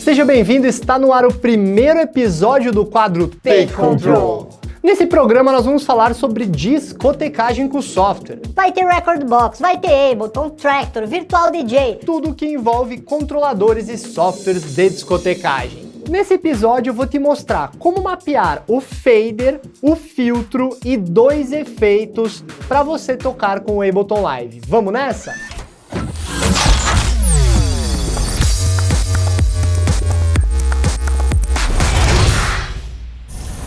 Seja bem-vindo, está no ar o primeiro episódio do quadro Take Control. Nesse programa nós vamos falar sobre discotecagem com software. Vai ter Record Box, vai ter Ableton, Traktor, Virtual DJ. Tudo que envolve controladores e softwares de discotecagem. Nesse episódio eu vou te mostrar como mapear o fader, o filtro e 2 efeitos para você tocar com o Ableton Live. Vamos nessa?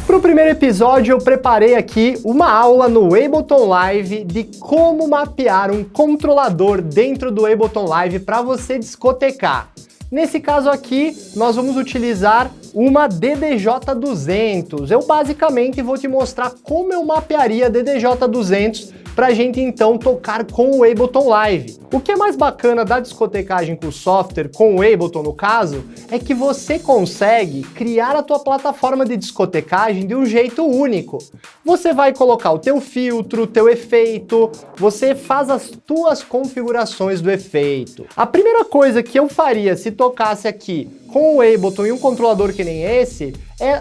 Para o primeiro episódio eu preparei aqui uma aula no Ableton Live de como mapear um controlador dentro do Ableton Live para você discotecar. Nesse caso aqui, nós vamos utilizar uma DDJ-200. Eu basicamente vou te mostrar como eu mapearia a DDJ-200 para a gente então tocar com o Ableton Live. O que é mais bacana da discotecagem com software, com o Ableton no caso, é que você consegue criar a tua plataforma de discotecagem de um jeito único. Você vai colocar o teu filtro, o teu efeito, você faz as tuas configurações do efeito. A primeira coisa que eu faria se tocasse aqui com o Ableton e um controlador que nem esse,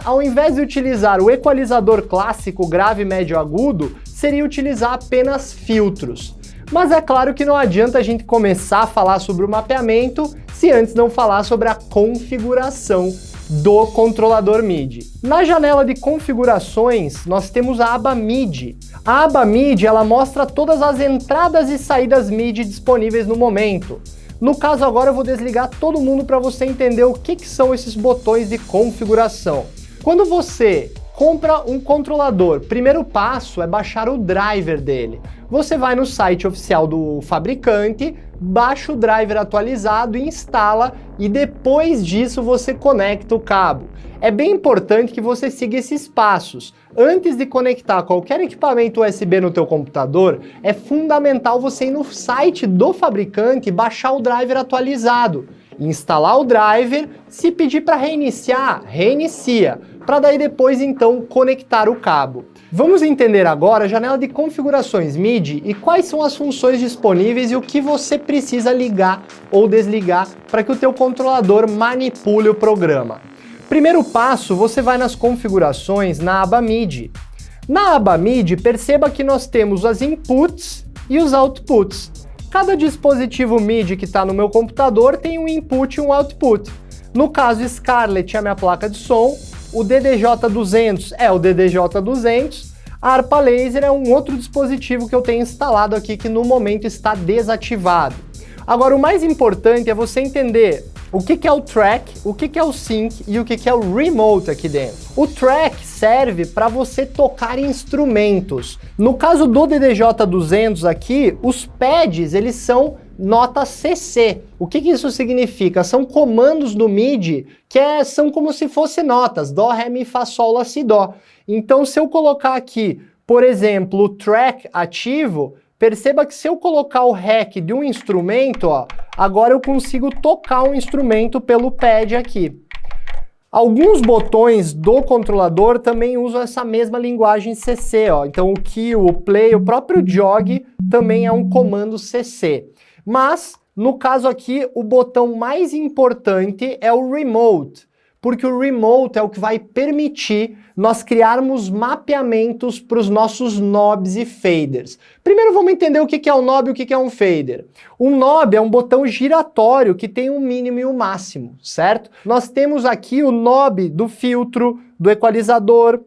ao invés de utilizar o equalizador clássico grave, médio, agudo, seria utilizar apenas filtros. Mas é claro que não adianta a gente começar a falar sobre o mapeamento se antes não falar sobre a configuração do controlador MIDI. Na janela de configurações, nós temos a aba MIDI. A aba MIDI, ela mostra todas as entradas e saídas MIDI disponíveis no momento. No caso agora eu vou desligar todo mundo para você entender o que são esses botões de configuração. Quando você compra um controlador, primeiro passo é baixar o driver dele. Você vai no site oficial do fabricante, baixa o driver atualizado e instala, e depois disso você conecta o cabo. É bem importante que você siga esses passos. Antes de conectar qualquer equipamento USB no teu computador, é fundamental você ir no site do fabricante e baixar o driver atualizado. Instalar o driver, se pedir para reiniciar, reinicia, para daí depois então conectar o cabo. Vamos entender agora a janela de configurações MIDI e quais são as funções disponíveis e o que você precisa ligar ou desligar para que o teu controlador manipule o programa. Primeiro passo, você vai nas configurações na aba MIDI. Na aba MIDI, perceba que nós temos as inputs e os outputs. Cada dispositivo MIDI que está no meu computador tem um input e um output. No caso, Scarlett é a minha placa de som, o DDJ-200 é o DDJ-200, a Harpa Laser é um outro dispositivo que eu tenho instalado aqui que no momento está desativado. Agora, o mais importante é você entender o que é o track, o que é o sync e o que é o remote aqui dentro. O track serve para você tocar instrumentos. No caso do DDJ-200 aqui, os pads eles são nota CC. O que isso significa? São comandos do MIDI que são como se fossem notas, Dó, Ré, Mi, Fá, Sol, Lá, Si, Dó. Então se eu colocar aqui, por exemplo, o track ativo, perceba que se eu colocar o REC de um instrumento, ó, agora eu consigo tocar um instrumento pelo pad aqui. Alguns botões do controlador também usam essa mesma linguagem CC, ó. Então o Cue, o Play, o próprio Jog também é um comando CC. Mas, no caso aqui, o botão mais importante é o Remote, porque o Remote é o que vai permitir nós criarmos mapeamentos para os nossos knobs e faders. Primeiro vamos entender o que é um knob e o que é um fader. Um knob é um botão giratório que tem um mínimo e um máximo, certo? Nós temos aqui o knob do filtro, do equalizador,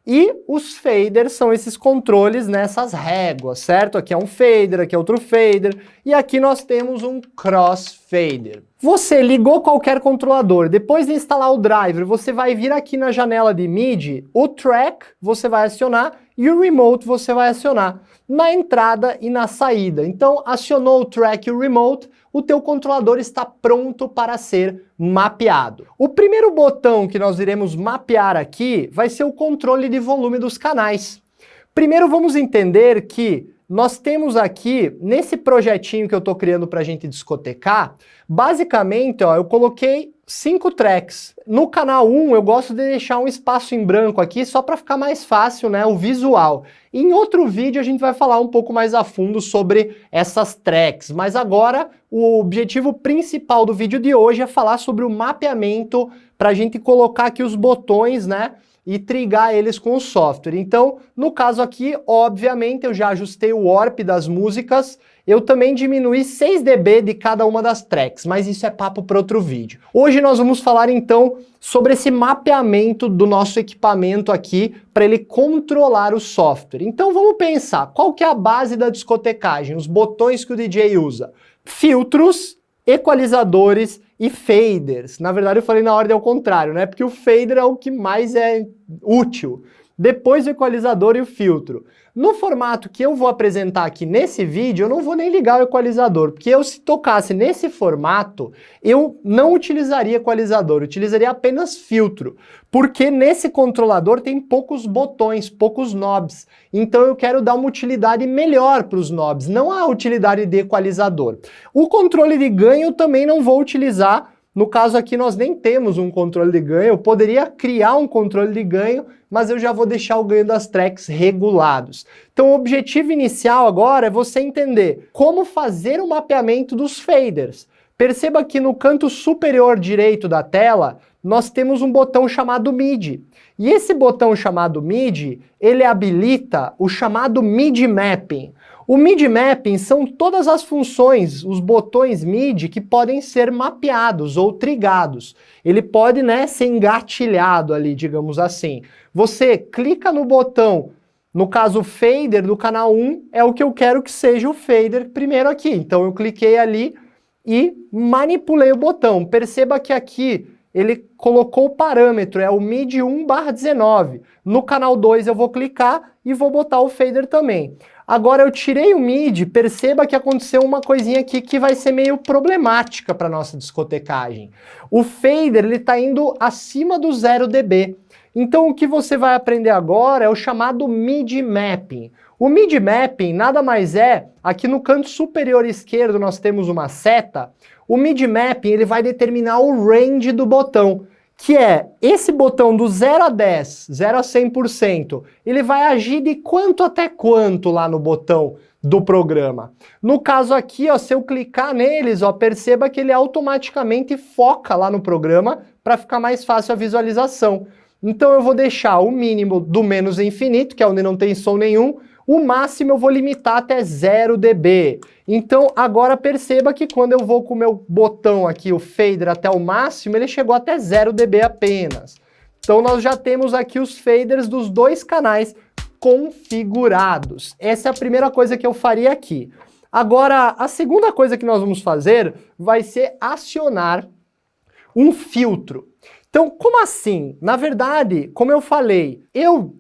e os faders são esses controles nessas réguas, certo? Aqui é um fader, aqui é outro fader, e aqui nós temos um crossfader. Você ligou qualquer controlador, depois de instalar o driver, você vai vir aqui na janela de MIDI, o track você vai acionar e o remote você vai acionar na entrada e na saída. Então, acionou o track e o remote, o teu controlador está pronto para ser mapeado. O primeiro botão que nós iremos mapear aqui vai ser o controle de volume dos canais. Primeiro vamos entender que nós temos aqui, nesse projetinho que eu estou criando para a gente discotecar, basicamente, ó, eu coloquei 5 tracks. No canal 1, eu gosto de deixar um espaço em branco aqui, só para ficar mais fácil, né, o visual. Em outro vídeo, a gente vai falar um pouco mais a fundo sobre essas tracks, mas agora, o objetivo principal do vídeo de hoje é falar sobre o mapeamento para a gente colocar aqui os botões, né, e trigar eles com o software. Então, no caso aqui, obviamente, eu já ajustei o warp das músicas, eu também diminuí 6 dB de cada uma das tracks, mas isso é papo para outro vídeo. Hoje nós vamos falar então sobre esse mapeamento do nosso equipamento aqui para ele controlar o software. Então vamos pensar, qual que é a base da discotecagem, os botões que o DJ usa? Filtros, equalizadores e faders. Na verdade eu falei na ordem ao contrário, né? Porque o fader é o que mais é útil. Depois o equalizador e o filtro. No formato que eu vou apresentar aqui nesse vídeo, eu não vou nem ligar o equalizador, porque se tocasse nesse formato, eu não utilizaria equalizador, eu utilizaria apenas filtro, porque nesse controlador tem poucos botões, poucos knobs, então eu quero dar uma utilidade melhor para os knobs, não a utilidade de equalizador. O controle de ganho eu também não vou utilizar. No caso aqui nós nem temos um controle de ganho, eu poderia criar um controle de ganho, mas eu já vou deixar o ganho das tracks regulados. Então o objetivo inicial agora é você entender como fazer o mapeamento dos faders. Perceba que no canto superior direito da tela, nós temos um botão chamado MIDI. E esse botão chamado MIDI, ele habilita o chamado MIDI Mapping. O MIDI Mapping são todas as funções, os botões MIDI que podem ser mapeados ou trigados. Ele pode, né, ser engatilhado ali, digamos assim. Você clica no botão, no caso o fader do canal 1 é o que eu quero que seja o fader primeiro aqui. Então eu cliquei ali e manipulei o botão. Perceba que aqui ele colocou o parâmetro, é o MIDI 1/19. No canal 2 eu vou clicar e vou botar o fader também. Agora eu tirei o MIDI, perceba que aconteceu uma coisinha aqui que vai ser meio problemática para nossa discotecagem. O fader ele está indo acima do 0 dB. Então o que você vai aprender agora é o chamado MIDI Mapping. O MIDI Mapping nada mais é, aqui no canto superior esquerdo nós temos uma seta. O MIDI Mapping ele vai determinar o range do botão, que é esse botão do 0 a 10, 0 a 100%, ele vai agir de quanto até quanto lá no botão do programa. No caso aqui, ó, se eu clicar neles, ó, perceba que ele automaticamente foca lá no programa para ficar mais fácil a visualização. Então eu vou deixar o mínimo do menos infinito, que é onde não tem som nenhum, o máximo eu vou limitar até 0 dB. Então agora perceba que quando eu vou com o meu botão aqui, o fader até o máximo, ele chegou até 0 dB apenas. Então nós já temos aqui os faders dos dois canais configurados. Essa é a primeira coisa que eu faria aqui. Agora, a segunda coisa que nós vamos fazer vai ser acionar um filtro. Então, como assim? Na verdade, como eu falei,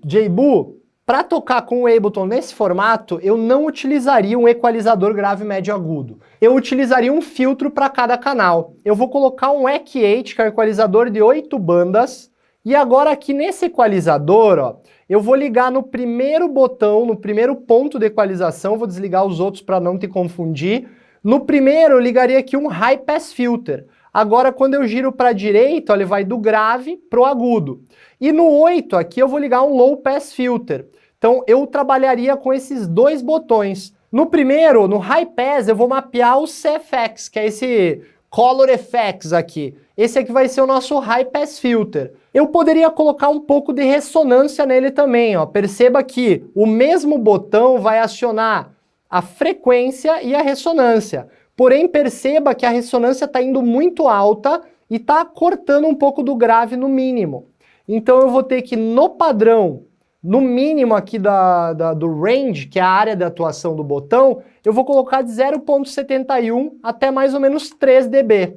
JBoo, para tocar com o Ableton nesse formato, eu não utilizaria um equalizador grave, médio, agudo. Eu utilizaria um filtro para cada canal. Eu vou colocar um EQ8, que é um equalizador de 8 bandas, e agora aqui nesse equalizador, ó, eu vou ligar no primeiro botão, no primeiro ponto de equalização, vou desligar os outros para não te confundir. No primeiro, eu ligaria aqui um High Pass Filter. Agora, quando eu giro para a direita, ó, ele vai do grave para o agudo. E no 8 aqui eu vou ligar um Low Pass Filter. Então eu trabalharia com esses dois botões. No primeiro, no High Pass, eu vou mapear o CFX, que é esse Color Effects aqui. Esse aqui vai ser o nosso High Pass Filter. Eu poderia colocar um pouco de ressonância nele também, ó. Perceba que o mesmo botão vai acionar a frequência e a ressonância. Porém, perceba que a ressonância está indo muito alta e está cortando um pouco do grave no mínimo. Então eu vou ter que, no padrão, no mínimo aqui do range, que é a área de atuação do botão, eu vou colocar de 0.71 até mais ou menos 3 dB.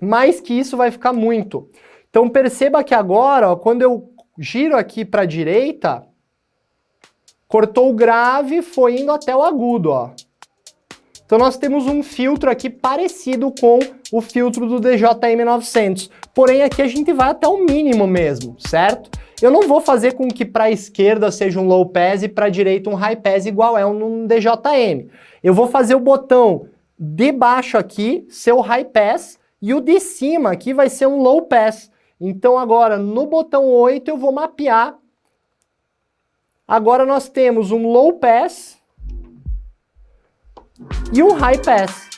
Mais que isso vai ficar muito. Então perceba que agora, ó, quando eu giro aqui para a direita, cortou o grave, foi indo até o agudo, ó. Então nós temos um filtro aqui parecido com o filtro do DJM-900. Porém aqui a gente vai até o mínimo mesmo, certo? Eu não vou fazer com que para a esquerda seja um low pass e para a direita um high pass igual é um DJM. Eu vou fazer o botão de baixo aqui ser o high pass e o de cima aqui vai ser um low pass. Então agora no botão 8 eu vou mapear. Agora nós temos um low pass e um high pass.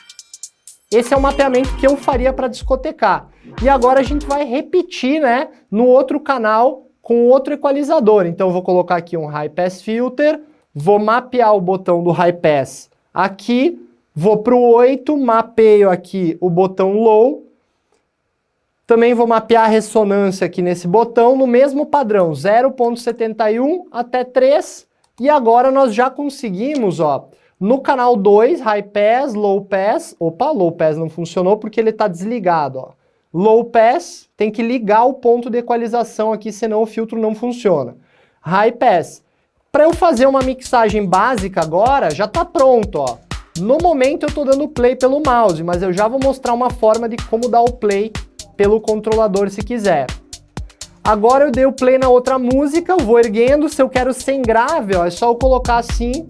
Esse é o mapeamento que eu faria para discotecar. E agora a gente vai repetir, né, no outro canal com outro equalizador. Então eu vou colocar aqui um high pass filter, vou mapear o botão do high pass aqui, vou para o 8, mapeio aqui o botão low, também vou mapear a ressonância aqui nesse botão no mesmo padrão, 0.71 até 3, e agora nós já conseguimos, ó, no canal 2, high pass, low pass, opa, low pass não funcionou porque ele está desligado, ó. Low pass, tem que ligar o ponto de equalização aqui, senão o filtro não funciona. High pass. Para eu fazer uma mixagem básica agora, já está pronto, ó. No momento eu estou dando play pelo mouse, mas eu já vou mostrar uma forma de como dar o play pelo controlador se quiser. Agora eu dei o play na outra música, eu vou erguendo, se eu quero sem grave, ó, é só eu colocar assim,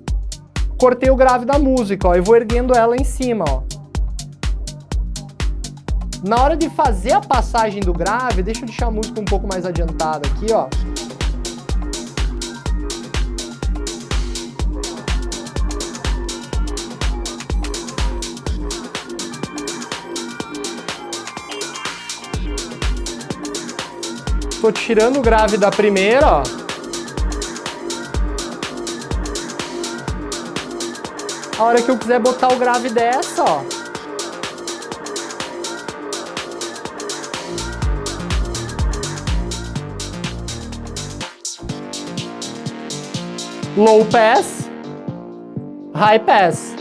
cortei o grave da música, ó, e vou erguendo ela em cima, ó. Na hora de fazer a passagem do grave, deixa eu deixar a música um pouco mais adiantada aqui, ó. Tô tirando o grave da primeira, ó. A hora que eu quiser botar o grave dessa, ó. Low pass, high pass.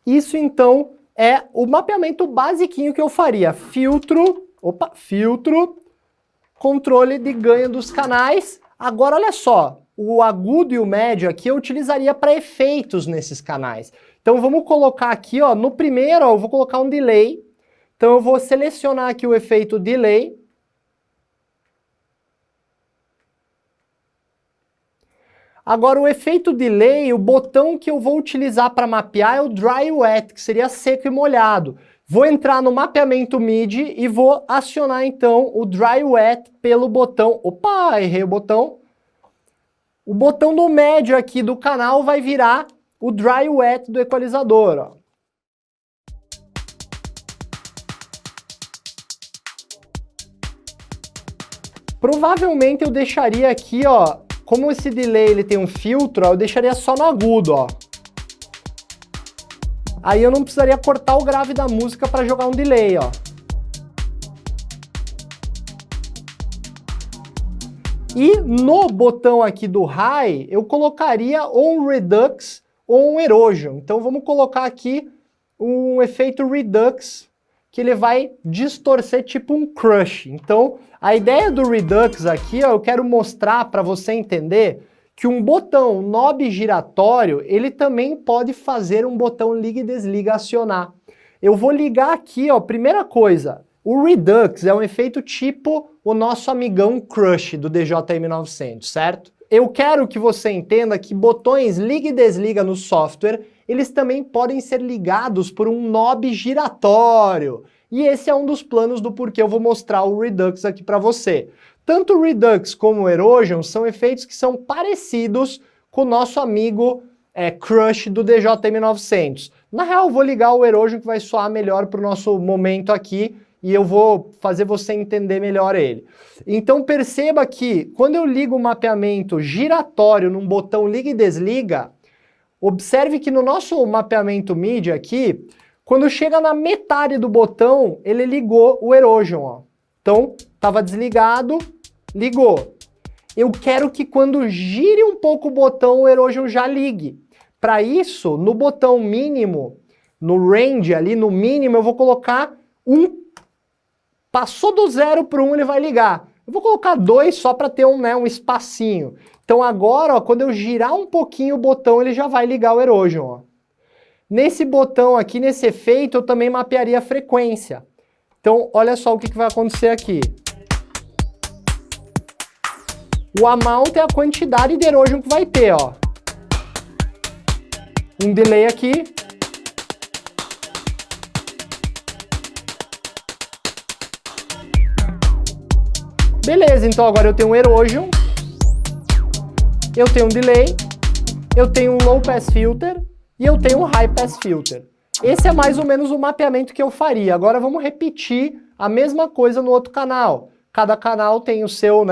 Isso então é o mapeamento basiquinho que eu faria. Filtro, controle de ganho dos canais. Agora olha só, o agudo e o médio aqui eu utilizaria para efeitos nesses canais. Então vamos colocar aqui, ó, no primeiro, ó, eu vou colocar um delay. Então eu vou selecionar aqui o efeito delay. Agora o efeito delay, o botão que eu vou utilizar para mapear é o dry wet, que seria seco e molhado. Vou entrar no mapeamento MIDI e vou acionar então o dry wet pelo botão, opa, errei o botão. O botão do médio aqui do canal vai virar o dry wet do equalizador, ó. Provavelmente eu deixaria aqui, ó, como esse delay ele tem um filtro, ó, eu deixaria só no agudo, ó. Aí eu não precisaria cortar o grave da música para jogar um delay, ó. E no botão aqui do high, eu colocaria ou um redux ou um erosion. Então vamos colocar aqui um efeito redux, que ele vai distorcer tipo um crush. Então, a ideia do Redux aqui, ó, eu quero mostrar para você entender que um botão knob giratório, ele também pode fazer um botão liga e desliga acionar. Eu vou ligar aqui, ó, primeira coisa, o Redux é um efeito tipo o nosso amigão Crush do DJM900, certo? Eu quero que você entenda que botões liga e desliga no software, eles também podem ser ligados por um knob giratório. E esse é um dos planos do porquê eu vou mostrar o Redux aqui para você. Tanto o Redux como o Erosion são efeitos que são parecidos com o nosso amigo Crush do DJM900. Na real, eu vou ligar o Erosion que vai soar melhor para o nosso momento aqui e eu vou fazer você entender melhor ele. Então perceba que quando eu ligo o mapeamento giratório num botão liga e desliga, observe que no nosso mapeamento MIDI aqui, quando chega na metade do botão, ele ligou o Erosion, ó. Então, estava desligado, ligou. Eu quero que quando gire um pouco o botão, o Erosion já ligue. Para isso, no botão mínimo, no range ali, no mínimo, eu vou colocar 1. Passou do 0 para 1, ele vai ligar. Eu vou colocar 2 só para ter um espacinho. Então agora, ó, quando eu girar um pouquinho o botão, ele já vai ligar o Erosion, ó. Nesse botão aqui, nesse efeito, eu também mapearia a frequência. Então, olha só o que vai acontecer aqui. O amount é a quantidade de erosion que vai ter, ó. Um delay aqui. Beleza, então agora eu tenho um erosion, eu tenho um delay, eu tenho um low pass filter e eu tenho um high pass filter. Esse é mais ou menos o mapeamento que eu faria. Agora vamos repetir a mesma coisa no outro canal. Cada canal tem o seu,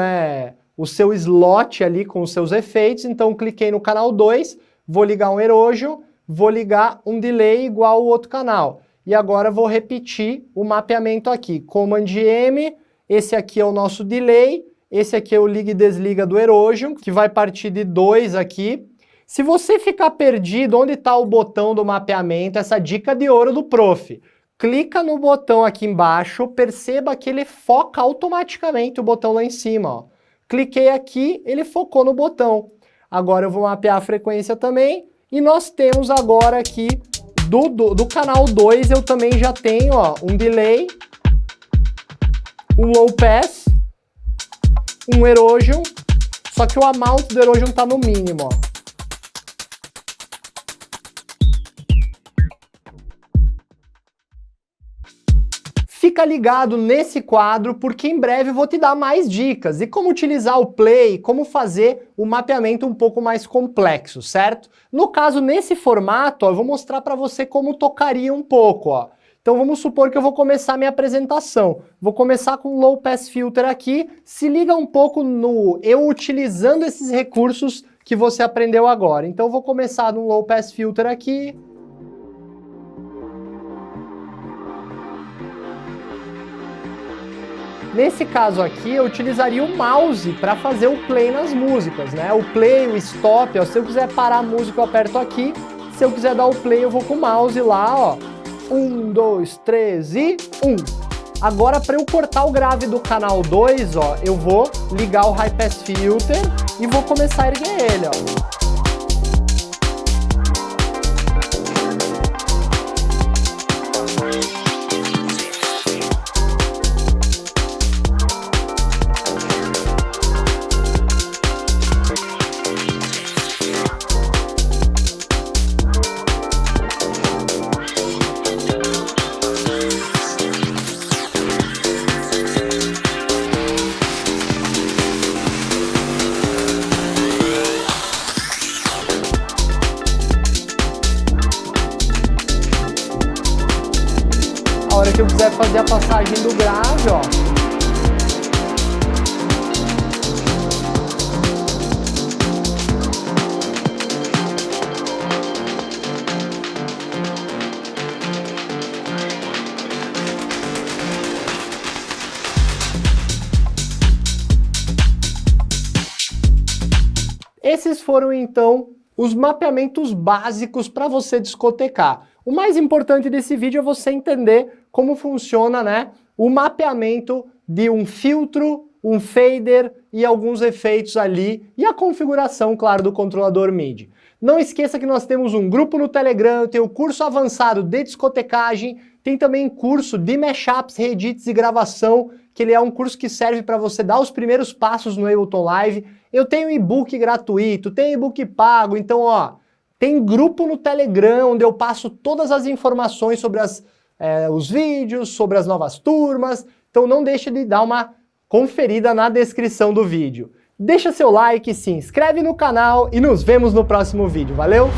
o seu slot ali com os seus efeitos, então cliquei no canal 2, vou ligar um erosion, vou ligar um delay igual ao outro canal. E agora vou repetir o mapeamento aqui. Command M, esse aqui é o nosso delay, esse aqui é o liga e desliga do erosion, que vai partir de 2 aqui. Se você ficar perdido onde está o botão do mapeamento, essa dica de ouro do prof. Clica no botão aqui embaixo, perceba que ele foca automaticamente o botão lá em cima, ó. Cliquei aqui, ele focou no botão. Agora eu vou mapear a frequência também, e nós temos agora aqui, do canal 2, eu também já tenho, ó, um delay, um low pass, um erosion, só que o amount do erosion está no mínimo, ó. Fica ligado nesse quadro, porque em breve eu vou te dar mais dicas e como utilizar o play, como fazer o mapeamento um pouco mais complexo, certo? No caso, nesse formato, ó, eu vou mostrar para você como tocaria um pouco, ó. Então vamos supor que eu vou começar a minha apresentação. Vou começar com um low pass filter aqui, se liga um pouco no eu utilizando esses recursos que você aprendeu agora. Então eu vou começar no low pass filter aqui. Nesse caso aqui, eu utilizaria o mouse para fazer o play nas músicas, né? O play, o stop, ó, se eu quiser parar a música, eu aperto aqui. Se eu quiser dar o play, eu vou com o mouse lá, ó. 1, 2, 3 e 1. Agora, para eu cortar o grave do canal 2, ó, eu vou ligar o high pass filter e vou começar a erguer ele, ó. A hora que eu quiser fazer a passagem do grave, ó. Esses foram, então, os mapeamentos básicos para você discotecar. O mais importante desse vídeo é você entender como funciona, né, o mapeamento de um filtro, um fader e alguns efeitos ali e a configuração, claro, do controlador MIDI. Não esqueça que nós temos um grupo no Telegram, tem o curso avançado de discotecagem, tem também curso de mashups, reedits e gravação, que ele é um curso que serve para você dar os primeiros passos no Ableton Live. Eu tenho e-book gratuito, tem e-book pago, então ó, tem grupo no Telegram onde eu passo todas as informações sobre os vídeos, sobre as novas turmas, então não deixe de dar uma conferida na descrição do vídeo. Deixa seu like, se inscreve no canal e nos vemos no próximo vídeo, valeu?